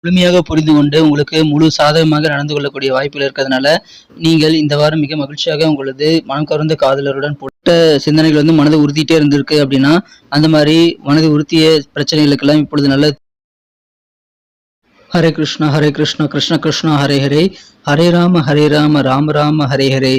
முழுமையாக புரிந்து கொண்டு உங்களுக்கு முழு சாதகமாக நடந்து கொள்ளக்கூடிய வாய்ப்புகள் இருக்கிறதுனால நீங்கள் இந்த வாரம் மிக மகிழ்ச்சியாக உங்களது மனம் கவர்ந்த காதலருடன் போட்ட சிந்தனைகள் மனதை உறுத்திட்டே இருந்திருக்கு அப்படின்னா அந்த மாதிரி மனதை உறுத்திய பிரச்சனைகளுக்கெல்லாம் இப்பொழுது நல்ல ஹரே கிருஷ்ணா கிருஷ்ண கிருஷ்ணா ஹரே ஹரே ஹரே ராம ராம ராம ஹரே ஹரே.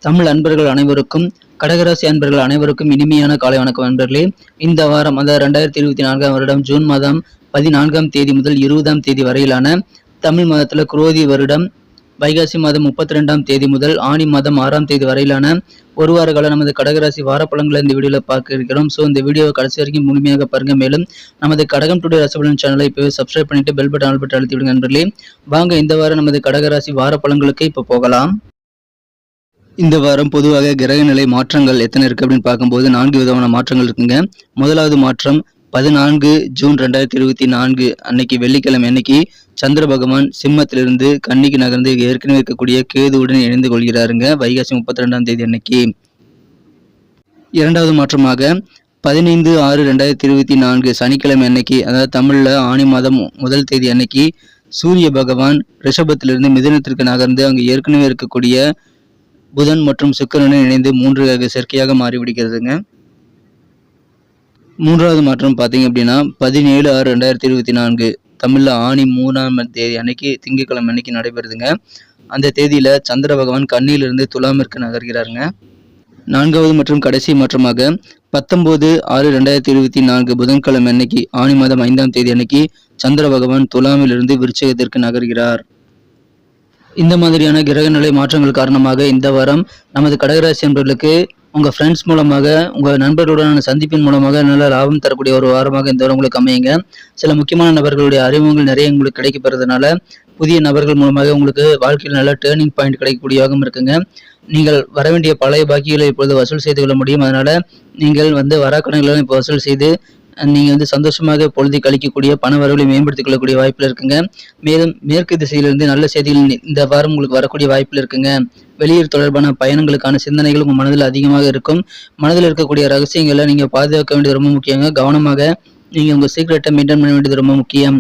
தமிழ் அன்பர்கள் அனைவருக்கும், கடகராசி அன்பர்கள் அனைவருக்கும் இனிமையான காலை வணக்கம் அன்பர்களே. இந்த வாரம் அதாவது 2024 வருடம் ஜூன் மாதம் 14 தேதி முதல் 20 தேதி வரையிலான தமிழ் மாதத்துல குரோதி வருடம் வைகாசி மாதம் 32 தேதி முதல் ஆணி மாதம் 6 தேதி வரையிலான ஒரு வார கால நமது கடகராசி வாரப்பலன்களை இந்த வீடியோவில் பார்க்க இருக்கிறோம். ஸோ இந்த வீடியோவை கடைசி வரைக்கும் முழுமையாக பாருங்க. மேலும் நமது கடகம் டுடே ராசிபலன் சேனலை இப்போவே சப்ஸ்கிரைப் பண்ணிட்டு பெல் பட்டன் ஆல் பட்டன் அழுத்தி விடுங்க நண்பர்களே. வாங்க இந்த வாரம் நமது கடகராசி வாரப்பலன்களுக்கு இப்போ போகலாம். இந்த வாரம் பொதுவாக கிரக நிலை மாற்றங்கள் எத்தனை இருக்கு அப்படின்னு பார்க்கும்போது 4 விதமான மாற்றங்கள் இருக்குங்க. முதலாவது மாற்றம் 14 ஜூன் 2024 அன்னைக்கு வெள்ளிக்கிழமை அன்னைக்கு சந்திர பகவான் சிம்மத்திலிருந்து கன்னிக்கு நகர்ந்து ஏற்கனவே இருக்கக்கூடிய கேதுவுடன் இணைந்து கொள்கிறாருங்க வைகாசி 32 தேதி அன்னைக்கு. இரண்டாவது மாற்றமாக 15/6/2024 சனிக்கிழமை அன்னைக்கு, அதாவது தமிழ்ல ஆணி மாதம் 1 தேதி அன்னைக்கு சூரிய பகவான் ரிஷபத்திலிருந்து மிதுனத்திற்கு நகர்ந்து அங்கு ஏற்கனவே இருக்கக்கூடிய புதன் மற்றும் சுக்கிரனுடன் இணைந்து 3 சேர்க்கையாக மாறிவிடுகிறதுங்க. மூன்றாவது மாற்றம் பார்த்தீங்க அப்படின்னா 17/6/2024 தமிழ்ல ஆணி 3 தேதி அன்னைக்கு திங்கட்கிழமை அன்னைக்கு நடைபெறுதுங்க. அந்த தேதியில சந்திர பகவான் கன்னியிலிருந்து துலாமிற்கு நகர்கிறாருங்க. நான்காவது மற்றும் கடைசி மாற்றமாக 19/6/2024 புதன்கிழமை அன்னைக்கு ஆணி மாதம் 5 தேதி அன்னைக்கு சந்திர பகவான் துலாமிலிருந்து விருச்சிகத்திற்கு நகர்கிறார். இந்த மாதிரியான கிரக நிலை மாற்றங்கள் காரணமாக இந்த வாரம் நமது கடகராசி என்பவர்களுக்கு உங்க ஃப்ரெண்ட்ஸ் மூலமாக, உங்க நண்பர்களுடனான சந்திப்பின் மூலமாக நல்ல லாபம் தரக்கூடிய ஒரு வாரமாக இந்த வாரம் உங்களுக்கு அமையுங்க. சில முக்கியமான நபர்களுடைய அறிமுகங்கள் நிறைய உங்களுக்கு கிடைக்கப்படுறதுனால புதிய நபர்கள் மூலமாக உங்களுக்கு வாழ்க்கையில் நல்ல டேர்னிங் பாயிண்ட் கிடைக்கக்கூடிய யோகம் இருக்குங்க. நீங்கள் வர வேண்டிய பழைய பாக்கிகளை இப்பொழுது வசூல் செய்து கொள்ள முடியும். அதனால நீங்கள் வராக்கடன்களும் இப்போ வசூல் செய்து நீங்க சந்தோஷமாக பொழுதை கழிக்கக்கூடிய பண வரவுகளை மேம்படுத்திக் கொள்ளக்கூடிய வாய்ப்புல இருக்குங்க. மேலும் மேற்கு திசையிலிருந்து நல்ல செய்திகள் இந்த வாரம் உங்களுக்கு வரக்கூடிய வாய்ப்புல இருக்குங்க. வெளியூர் தொடர்பான பயணங்களுக்கான சிந்தனைகள் உங்க மனதில் அதிகமாக இருக்கும். மனதில் இருக்கக்கூடிய ரகசியங்களை நீங்க பாதுகாக்க வேண்டியது ரொம்ப முக்கியங்க. கவனமாக நீங்க உங்க சீக்கிரட்டை மெயின்டைன் பண்ண வேண்டியது ரொம்ப முக்கியம்.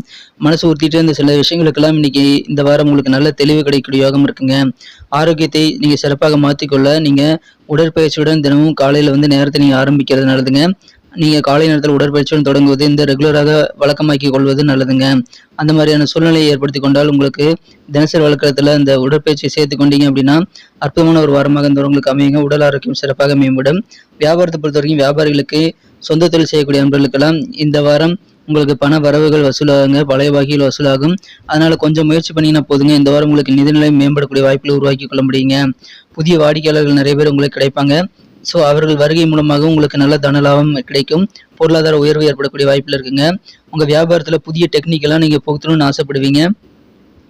மனசு ஊற்றிட்டு இருந்த சில விஷயங்களுக்கெல்லாம் இன்னைக்கு இந்த வாரம் உங்களுக்கு நல்ல தெளிவு கிடைக்கக்கூடிய யோகம் இருக்குங்க. ஆரோக்கியத்தை நீங்க சிறப்பாக மாற்றிக்கொள்ள நீங்க உடற்பயிற்சியுடன் தினமும் காலையில நேரத்தை நீங்க ஆரம்பிக்கிறது நல்லதுங்க. நீங்க காலை நேரத்தில் உடற்பயிற்சியுடன் தொடங்குவது இந்த ரெகுலராக வழக்கமாக்கி கொள்வது நல்லதுங்க. அந்த மாதிரியான சூழ்நிலையை ஏற்படுத்தி கொண்டால் உங்களுக்கு தினசரி வழக்கத்துல இந்த உடற்பயிற்சியை சேர்த்து கொண்டீங்க அப்படின்னா அற்புதமான ஒரு வாரமாக இந்த உங்களுக்கு அமையுங்க. உடல் ஆரோக்கியம் சிறப்பாக மேம்படும். வியாபாரத்தை பொறுத்த வரைக்கும் வியாபாரிகளுக்கு, சொந்த தொழில் செய்யக்கூடிய நண்பர்களுக்கெல்லாம் இந்த வாரம் உங்களுக்கு பண வரவுகள் வசூலாகுங்க, பழைய பாக்கிகள் வசூலாகும். அதனால கொஞ்சம் முயற்சி பண்ணீங்கன்னா போதுங்க. இந்த வாரம் உங்களுக்கு நிதிநிலை மேம்படக்கூடிய வாய்ப்புகளை உருவாக்கி கொள்ள முடியுங்க. புதிய வாடிக்கையாளர்கள் நிறைய பேர் உங்களுக்கு கிடைப்பாங்க. ஸோ அவர்கள் வருகை மூலமாக உங்களுக்கு நல்ல தன லாபம் கிடைக்கும். பொருளாதார உயர்வு ஏற்படக்கூடிய வாய்ப்புல இருக்குங்க. உங்க வியாபாரத்துல புதிய டெக்னிக்கெல்லாம் நீங்க புகுத்தணும்னு ஆசைப்படுவீங்க.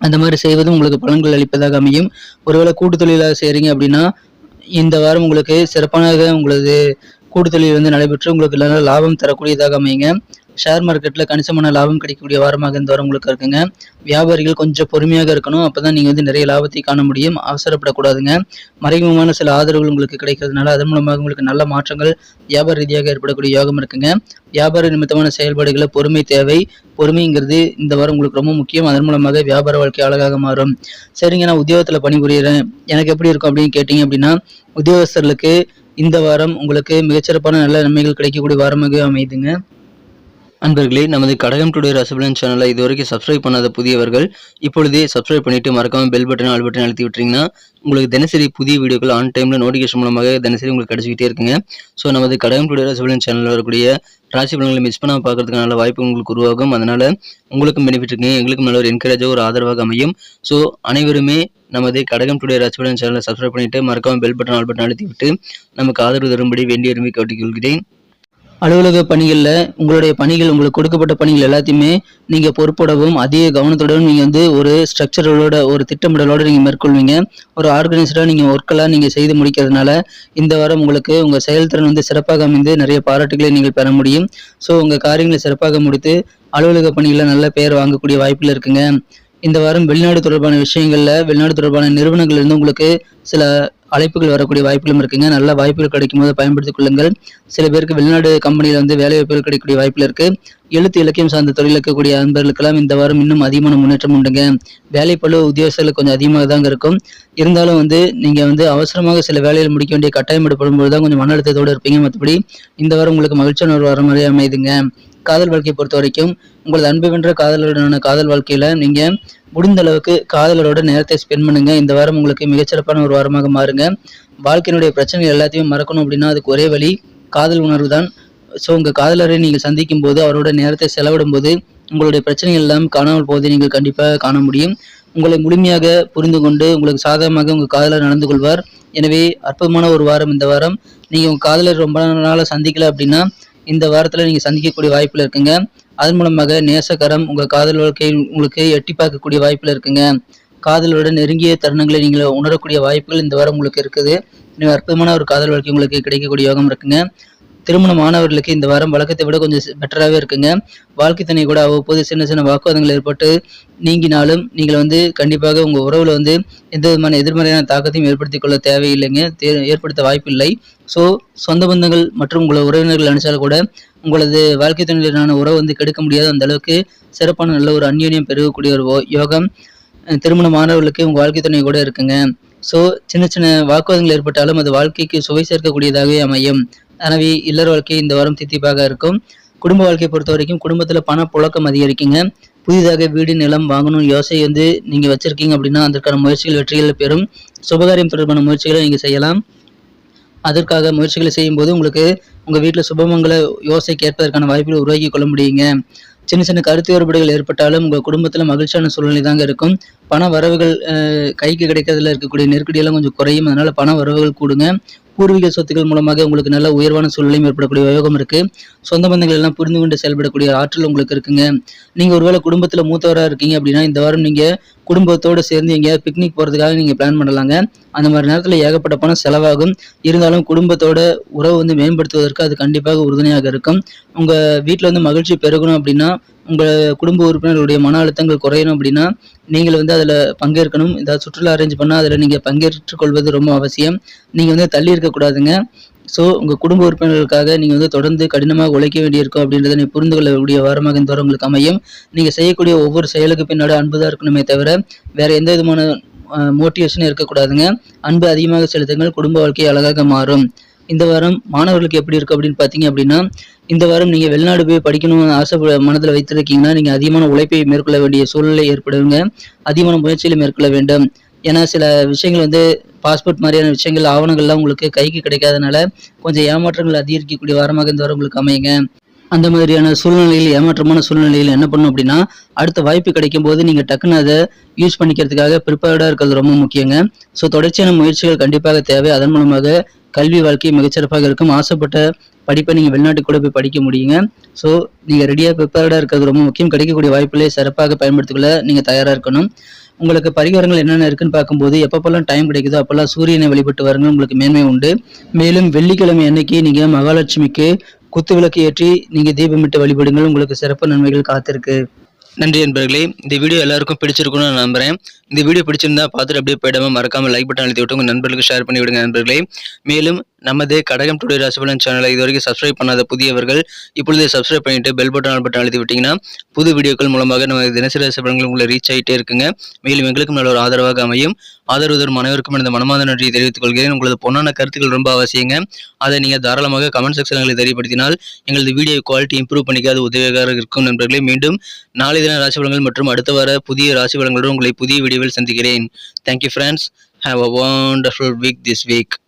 அந்த மாதிரி செய்வதும் உங்களுக்கு பலன்கள் அளிப்பதாக அமையும். ஒருவேளை கூட்டு தொழிலாக செய்றீங்க அப்படின்னா இந்த வாரம் உங்களுக்கு சிறப்பாக உங்களது கூட்டு தொழில் நடைபெற்று உங்களுக்கு நல்ல லாபம் தரக்கூடியதாக அமையுங்க. ஷேர் மார்க்கெட்ல கணிசமான லாபம் கிடைக்கக்கூடிய வாரமாக இந்த வாரம் உங்களுக்கு இருக்குங்க. வியாபாரிகள் கொஞ்சம் பொறுமையாக இருக்கணும். அப்பதான் நீங்க நிறைய லாபத்தை காண முடியும். அவசரப்படக்கூடாதுங்க. மறைமுகமான சில ஆதரவுகள் உங்களுக்கு கிடைக்கிறதுனால அதன் மூலமாக உங்களுக்கு நல்ல மாற்றங்கள் வியாபார ரீதியாக ஏற்படக்கூடிய யோகம் இருக்குங்க. வியாபார நிமித்தமான செயல்பாடுகளை பொறுமை தேவை. பொறுமைங்கிறது இந்த வாரம் உங்களுக்கு ரொம்ப முக்கியம். அதன் மூலமாக வியாபார வாழ்க்கை அழகாக மாறும். சரிங்க, நான் உத்தியோகத்துல பணிபுரியறேன், எனக்கு எப்படி இருக்கும் அப்படின்னு கேட்டீங்க அப்படின்னா உத்தியோகஸ்தர்களுக்கு இந்த வாரம் உங்களுக்கு மிகச்சிறப்பான நல்ல நன்மைகள் கிடைக்கக்கூடிய வாரமாக அமையுதுங்க. அன்பர்களே, நமது கடகம் டுடே ராசிபலன் சேனலை இதுவரைக்கும் சப்ஸ்கிரைப் பண்ணாத புதியவர்கள் இப்பொழுதே சப்ஸ்கிரைப் பண்ணிட்டு மறக்காம பெல் பட்டன் ஆல் பட்டன் அழுத்தி விட்டுறீங்கன்னா உங்களுக்கு தினசரி புதிய வீடியோக்கள் ஆன் டைம்ல நோட்டிஃபிகேஷன் மூலமாக தினசரி உங்களுக்கு கிடைச்சிக்கிட்டே இருக்குங்க. ஸோ நமது கடகம் டுடே ராசிபலன் சேனலில் வரக்கூடிய ராசி பலன்களை மிஸ் பண்ணாமல் பார்க்கறதுக்கு நல்ல வாய்ப்பு உங்களுக்கு உருவாகும். அதனால உங்களுக்கும் பெனிஃபிட் இருக்குங்க, எங்களுக்கும் நல்ல ஒரு என்கரேஜாக ஒரு ஆதரவாக அமையும். ஸோ அனைவருமே நமது கடகம் டுடே ராசிபலன் சேனலை சப்ஸ்கிரைப் பண்ணிட்டு மறக்காம பெல் பட்டன் ஆல் பட்டன் அழுத்தி விட்டு நமக்கு ஆதரவு தரும்படி வேண்டிய விரும்பி கேட்டுக்கொள்கிறேன். அலுவலக பணிகளில் உங்களுடைய பணிகள், உங்களுக்கு கொடுக்கப்பட்ட பணிகள் எல்லாத்தையுமே நீங்கள் பொறுப்போடவும் அதிக கவனத்துடன் நீங்கள் ஒரு ஸ்ட்ரக்சரோட, ஒரு திட்டமிடலோடு நீங்கள் மேற்கொள்வீங்க. ஒரு ஆர்கனைஸ்டாக நீங்கள் ஒர்க்கெல்லாம் நீங்கள் செய்து முடிக்கிறதுனால இந்த வாரம் உங்களுக்கு உங்கள் செயல்திறன் சிறப்பாக அமைந்து நிறைய பாராட்டுகளை நீங்கள் பெற முடியும். ஸோ உங்கள் காரியங்களை சிறப்பாக முடித்து அலுவலக பணிகளில் நல்ல பெயர் வாங்கக்கூடிய வாய்ப்பில் இருக்குங்க. இந்த வாரம் வெளிநாடு தொடர்பான விஷயங்கள்ல வெளிநாடு தொடர்பான நிறுவனங்கள்ல இருந்து உங்களுக்கு சில அழைப்புகள் வரக்கூடிய வாய்ப்புகளும் இருக்குங்க. நல்ல வாய்ப்புகள் கிடைக்கும் போது பயன்படுத்திக் கொள்ளுங்கள். சில பேருக்கு வெளிநாடு கம்பெனியில வந்து வேலை வாய்ப்புகள் கிடைக்கக்கூடிய வாய்ப்புல இருக்கு. எழுத்து இலக்கியம் சார்ந்த தொழில் இருக்கக்கூடிய அன்பர்களுக்கெல்லாம் இந்த வாரம் இன்னும் அதிகமான முன்னேற்றம் உண்டுங்க. வேலைப்பளு உத்தியோகஸ்தர்கள் கொஞ்சம் அதிகமாக தாங்க இருக்கும். இருந்தாலும் வந்து நீங்க வந்து அவசரமாக சில வேலைகள் முடிக்க வேண்டிய கட்டாயம் ஏற்படும் பொழுதுதான் கொஞ்சம் மன அழுத்தத்தோடு இருப்பீங்க. மற்றபடி இந்த வாரம் உங்களுக்கு மகிழ்ச்சியான ஒரு வாரம் மாதிரி அமையுதுங்க. காதல் வாழ்க்கையை பொறுத்த வரைக்கும் உங்களது அன்பு வென்ற காதலருடனான காதல் வாழ்க்கையில நீங்க முடிந்த அளவுக்கு காதலரோட நேரத்தை ஸ்பெண்ட் பண்ணுங்க. இந்த வாரம் உங்களுக்கு மிகச்சிறப்பான ஒரு வாரமாக மாறுங்க. வாழ்க்கையினுடைய பிரச்சனைகள் எல்லாத்தையும் மறக்கணும் அப்படின்னா அதுக்கு ஒரே வழி காதல் உணர்வு தான். ஸோ உங்கள் காதலரை நீங்கள் சந்திக்கும் போது அவரோட நேரத்தை செலவிடும் போது உங்களுடைய பிரச்சனைகள் எல்லாம் காணாமல் போவதை நீங்கள் கண்டிப்பாக காண முடியும். உங்களை முழுமையாக புரிந்து கொண்டு உங்களுக்கு சாதகமாக உங்கள் காதலர் நடந்து கொள்வார். எனவே அற்புதமான ஒரு வாரம் இந்த வாரம். நீங்கள் உங்கள் காதலர் ரொம்ப நாளாக சந்திக்கல அப்படின்னா இந்த வாரத்தில் நீங்கள் சந்திக்கக்கூடிய வாய்ப்பில் இருக்குங்க. அதன் மூலமாக நேசக்கரம் உங்கள் காதல் வாழ்க்கையில் உங்களுக்கு எட்டி பார்க்கக்கூடிய வாய்ப்பில் இருக்குங்க. காதலோட நெருங்கிய தருணங்களை நீங்கள் உணரக்கூடிய வாய்ப்புகள் இந்த வாரம் உங்களுக்கு இருக்குது. எனவே அற்புதமான ஒரு காதல் வாழ்க்கை உங்களுக்கு கிடைக்கக்கூடிய யோகம் இருக்குங்க. திருமணமானவர்களுக்கு இந்த வாரம் வழக்கத்தை விட கொஞ்சம் பெட்டராகவே இருக்குங்க. வாழ்க்கை துணை கூட அவ்வப்போது சின்ன சின்ன வாக்குவாதங்கள் ஏற்பட்டு நீங்கினாலும் நீங்கள் வந்து கண்டிப்பாக உங்கள் உறவில் வந்து எந்த விதமான எதிர்மறையான தாக்கத்தையும் ஏற்படுத்திக் கொள்ள தேவையில்லைங்க. ஏற்படுத்த வாய்ப்பில்லை. ஸோ சொந்த பந்தங்கள் மற்றும் உங்களோட உறவினர்கள் நினைச்சாலும் கூட உங்களது வாழ்க்கை துணையுடனான உறவு வந்து கெடுக்க முடியாத அந்த அளவுக்கு சிறப்பான நல்ல ஒரு அந்யோன்யம் பெருகக்கூடிய ஒரு யோகம் திருமணமானவர்களுக்கு உங்கள் வாழ்க்கை துணை கூட இருக்குங்க. ஸோ சின்ன சின்ன வாக்குவாதங்கள் ஏற்பட்டாலும் அது வாழ்க்கைக்கு சுவை சேர்க்கக்கூடியதாகவே அமையும். எனவே இல்லற வாழ்க்கை இந்த வாரம் தித்திப்பாக இருக்கும். குடும்ப வாழ்க்கையை பொறுத்த வரைக்கும் குடும்பத்தில் பண புழக்கம் அதிகரிக்குங்க. புதிதாக வீடு நிலம் வாங்கணும் யோசனை வந்து நீங்கள் வச்சிருக்கீங்க அப்படின்னா அதற்கான முயற்சிகள் வெற்றிகள் பெறும். சுபகாரியம் தொடர்பான முயற்சிகளை நீங்கள் செய்யலாம். அதற்காக முயற்சிகளை செய்யும்போது உங்களுக்கு உங்கள் வீட்டில் சுபமங்கல யோசனை கேட்பதற்கான வாய்ப்புகளை உருவாக்கி கொள்ள முடியுங்க. சின்ன சின்ன கருத்து வேறுபாடுகள் ஏற்பட்டாலும் உங்கள் குடும்பத்தில் மகிழ்ச்சியான சூழ்நிலை தாங்க இருக்கும். பண வரவுகள் கைக்கு கிடைக்கிறதுல இருக்கக்கூடிய நெருக்கடியெல்லாம் கொஞ்சம் குறையும். அதனால பண வரவுகள் கூடுங்க. பூர்வீக சொத்துக்கள் மூலமாக உங்களுக்கு நல்ல உயர்வான சூழ்நிலையும் ஏற்படக்கூடிய யோகம் இருக்கு. சொந்த பந்தங்கள் எல்லாம் புரிந்து கொண்டு செயல்படக்கூடிய ஆற்றல் உங்களுக்கு இருக்குங்க. நீங்க ஒருவேளை குடும்பத்துல மூத்தவராக இருக்கீங்க அப்படின்னா இந்த வாரம் நீங்க குடும்பத்தோடு சேர்ந்து எங்கேயாவது பிக்னிக் போறதுக்காக நீங்க பிளான் பண்ணலாங்க. அந்த மாதிரி நேரத்துல ஏகப்பட்ட பணம் செலவாகும். இருந்தாலும் குடும்பத்தோட உறவு வந்து மேம்படுத்துவதற்கு அது கண்டிப்பாக உறுதுணையாக இருக்கும். உங்க வீட்டுல வந்து மகிழ்ச்சி பெருகணும் அப்படின்னா உங்க குடும்ப உறுப்பினர்களுடைய மன அழுத்தங்கள் குறையணும் அப்படின்னா நீங்கள் வந்து அதில் பங்கேற்கணும். ஏதாவது சுற்றுலா அரேஞ்ச் பண்ணால் அதில் நீங்கள் பங்கேற்றுக் கொள்வது ரொம்ப அவசியம். நீங்கள் வந்து தள்ளி இருக்கக்கூடாதுங்க. ஸோ உங்கள் குடும்ப உறுப்பினர்களுக்காக நீங்கள் வந்து தொடர்ந்து கடினமாக உழைக்க வேண்டியிருக்கும் அப்படின்றத நீ புரிந்து கொள்ளக்கூடிய வாரமாக இந்த வாரம் உங்களுக்கு அமையும். நீங்கள் செய்யக்கூடிய ஒவ்வொரு செயலுக்கு பின்னாடி அன்புதான் இருக்கணுமே தவிர வேற எந்த விதமான மோட்டிவேஷனும் இருக்கக்கூடாதுங்க. அன்பு அதிகமாக செலுத்துங்கள். குடும்ப வாழ்க்கை அழகாக மாறும். இந்த வாரம் மாணவர்களுக்கு எப்படி இருக்கு அப்படின்னு பார்த்தீங்க அப்படின்னா இந்த வாரம் நீங்கள் வெளிநாடு போய் படிக்கணும்னு ஆசை மனதில் வைத்திருக்கீங்கன்னா நீங்கள் அதிகமான உழைப்பை மேற்கொள்ள வேண்டிய சூழ்நிலை ஏற்படுங்க. அதிகமான முயற்சிகளை மேற்கொள்ள வேண்டும். ஏன்னா சில விஷயங்கள் வந்து பாஸ்போர்ட் மாதிரியான விஷயங்கள் ஆவணங்கள்லாம் உங்களுக்கு கைக்கு கிடைக்காதனால கொஞ்சம் ஏமாற்றங்கள் அதிகரிக்கக்கூடிய வாரமாக இந்த வாரம் உங்களுக்கு அமையுங்க. அந்த மாதிரியான சூழ்நிலையில் ஏமாற்றமான சூழ்நிலையில் என்ன பண்ணணும் அப்படின்னா அடுத்த வாய்ப்பு கிடைக்கும் போது நீங்கள் டக்குன்னு அதை யூஸ் பண்ணிக்கிறதுக்காக ப்ரிப்பேர்டாக இருக்கிறது ரொம்ப முக்கியங்க. ஸோ தொடர்ச்சியான முயற்சிகள் கண்டிப்பாக தேவை. அதன் மூலமாக கல்வி வாழ்க்கை மிகச்சிறப்பாக இருக்கும். ஆசைப்பட்ட படிப்பை நீங்கள் வெளிநாட்டுக்கு கூட போய் படிக்க முடியுங்க. ஸோ நீங்கள் ரெடியாக ப்ரிப்பேர்டாக இருக்கிறது ரொம்ப முக்கியம். கிடைக்கக்கூடிய வாய்ப்புகளை சிறப்பாக பயன்படுத்திக்கொள்ள நீங்கள் தயாராக இருக்கணும். உங்களுக்கு பரிகாரங்கள் என்னென்ன இருக்குன்னு பார்க்கும்போது எப்பப்பெல்லாம் டைம் கிடைக்குதோ அப்பெல்லாம் சூரியனை வழிபட்டு வருங்க, உங்களுக்கு மேன்மை உண்டு. மேலும் வெள்ளிக்கிழமை அன்னைக்கு நீங்கள் மகாலட்சுமிக்கு குத்து விளக்கு ஏற்றி நீங்கள் தீபமிட்டு வழிபடுங்கள். உங்களுக்கு சிறப்பு நன்மைகள் காத்திருக்கு. நன்றி நண்பர்களே. இந்த வீடியோ எல்லாருக்கும் பிடிச்சிருக்கும்னு நான் நம்புறேன். இந்த வீடியோ பிடிச்சிருந்தா பார்த்துட்டு அப்படியே போயிடாம மறக்காம லைக் பட்டன் அழுத்தி விட்டு உங்க நண்பர்களுக்கு ஷேர் பண்ணி விடுங்க நண்பர்களே. மேலும் நமது கடகம் டுடே ராசிபலன் சேனலை இது வரைக்கும் சப்ஸ்கிரைப் பண்ணாத புதியவர்கள் இப்பொழுதே சப்ஸ்கிரைப் பண்ணிட்டு பெல் பட்டன் அழுத்தி விட்டீங்கன்னா புது வீடியோக்கள் மூலமாக நம்ம தினசரி ராசிபலன்கள் உங்களை ரீச் ஆகிட்டே இருக்குங்க. மேலும் எங்களுக்கும் நல்ல ஒரு ஆதரவாக அமையும். ஆதரவு தரும் அனைவருக்கும் இந்த மனமார்ந்த நன்றியை தெரிவித்துக் கொள்கிறேன். உங்களது பொன்னான கருத்துக்கள் ரொம்ப அவசியங்க. அதை நீங்கள் தாராளமாக கமெண்ட் செக்ஷன்களை தெரியப்படுத்தினால் எங்களது வீடியோ குவாலிட்டி இம்ப்ரூவ் பண்ணிக்க அது உதவியாக இருக்கும் நண்பர்களே. மீண்டும் நாளை தின ராசி பலன்கள் மற்றும் அடுத்த வார புதிய ராசி பலன்களுடன் உங்களை புதிய வீடியோவில் சந்திக்கிறேன். Thank you friends. Have a wonderful week this week.